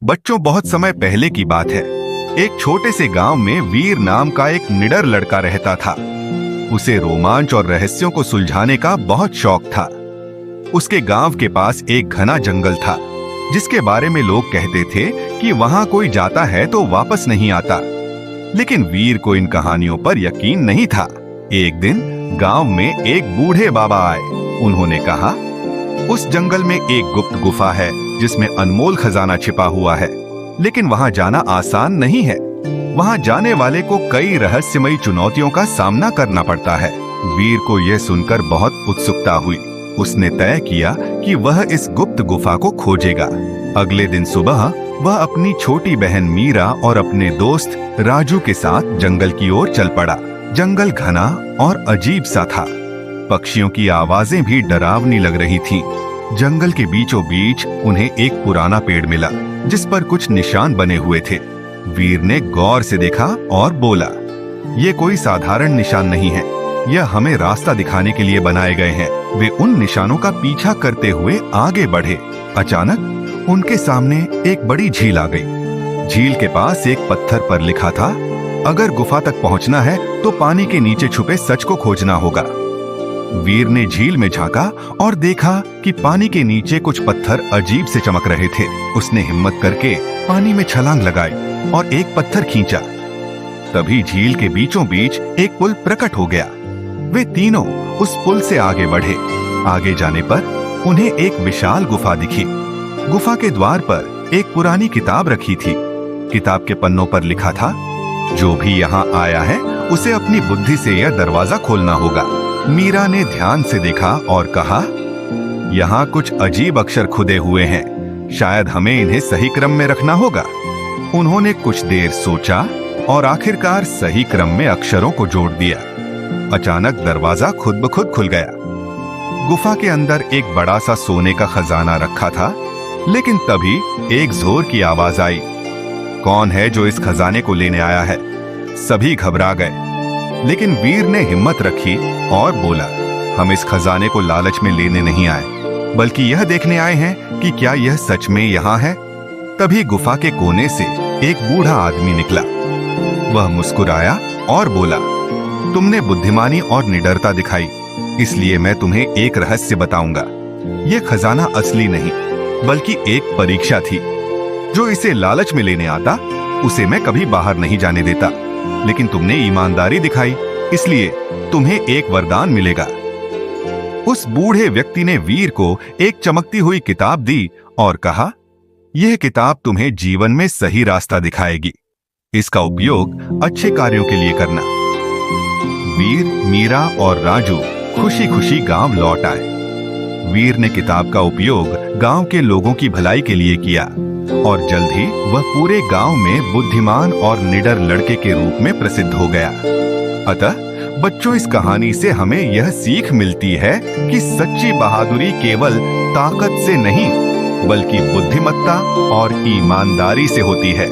बच्चों, बहुत समय पहले की बात है। एक छोटे से गांव में वीर नाम का एक निडर लड़का रहता था। उसे रोमांच और रहस्यों को सुलझाने का बहुत शौक था। उसके गांव के पास एक घना जंगल था, जिसके बारे में लोग कहते थे कि वहां कोई जाता है तो वापस नहीं आता। लेकिन वीर को इन कहानियों पर यकीन नहीं था। एक दिन गांव में एक बूढ़े बाबा आए। उन्होंने कहा, उस जंगल में एक गुप्त गुफा है जिसमें अनमोल खजाना छिपा हुआ है, लेकिन वहां जाना आसान नहीं है। वहां जाने वाले को कई रहस्यमयी चुनौतियों का सामना करना पड़ता है। वीर को यह सुनकर बहुत उत्सुकता हुई। उसने तय किया कि वह इस गुप्त गुफा को खोजेगा। अगले दिन सुबह वह अपनी छोटी बहन मीरा और अपने दोस्त राजू के साथ जंगल की ओर चल पड़ा। जंगल घना और अजीब सा था। पक्षियों की आवाजें भी डरावनी लग रही थीं। जंगल के बीचों बीच उन्हें एक पुराना पेड़ मिला, जिस पर कुछ निशान बने हुए थे। वीर ने गौर से देखा और बोला, ये कोई साधारण निशान नहीं है। यह हमें रास्ता दिखाने के लिए बनाए गए हैं। वे उन निशानों का पीछा करते हुए आगे बढ़े। अचानक उनके सामने एक बड़ी झील आ गई। झील के पास एक पत्थर पर लिखा था, अगर गुफा तक पहुंचना है तो पानी के नीचे छुपे सच को खोजना होगा। वीर ने झील में झांका और देखा कि पानी के नीचे कुछ पत्थर अजीब से चमक रहे थे। उसने हिम्मत करके पानी में छलांग लगाई और एक पत्थर खींचा। तभी झील के बीचों बीच एक पुल प्रकट हो गया। वे तीनों उस पुल से आगे बढ़े। आगे जाने पर उन्हें एक विशाल गुफा दिखी। गुफा के द्वार पर एक पुरानी किताब रखी थी। किताब के पन्नों पर लिखा था, जो भी यहाँ आया है उसे अपनी बुद्धि से यह दरवाजा खोलना होगा। मीरा ने ध्यान से देखा और कहा, यहाँ कुछ अजीब अक्षर खुदे हुए हैं, शायद हमें इन्हें सही क्रम में रखना होगा। उन्होंने कुछ देर सोचा और आखिरकार सही क्रम में अक्षरों को जोड़ दिया। अचानक दरवाजा खुद ब खुद खुल गया। गुफा के अंदर एक बड़ा सा सोने का खजाना रखा था। लेकिन तभी एक जोर की आवाज आई, कौन है जो इस खजाने को लेने आया है? सभी घबरा गए। लेकिन वीर ने हिम्मत रखी और बोला, हम इस खजाने को लालच में लेने नहीं आए, बल्कि यह देखने आए हैं कि क्या यह सच में यहाँ है। तभी गुफा के कोने से एक बूढ़ा आदमी निकला। वह मुस्कुराया और बोला, तुमने बुद्धिमानी और निडरता दिखाई, इसलिए मैं तुम्हें एक रहस्य बताऊंगा। यह खजाना असली नहीं, बल्कि एक परीक्षा थी। जो इसे लालच में लेने आता, उसे मैं कभी बाहर नहीं जाने देता। लेकिन तुमने ईमानदारी दिखाई, इसलिए तुम्हें एक वरदान मिलेगा। उस बूढ़े व्यक्ति ने वीर को एक चमकती हुई किताब दी और कहा, यह किताब तुम्हें जीवन में सही रास्ता दिखाएगी। इसका उपयोग अच्छे कार्यों के लिए करना। वीर, मीरा और राजू खुशी खुशी गांव लौट आए। वीर ने किताब का उपयोग गांव के लोगों की भलाई के लिए किया और जल्द ही वह पूरे गांव में बुद्धिमान और निडर लड़के के रूप में प्रसिद्ध हो गया। अतः बच्चों, इस कहानी से हमें यह सीख मिलती है कि सच्ची बहादुरी केवल ताकत से नहीं, बल्कि बुद्धिमत्ता और ईमानदारी से होती है।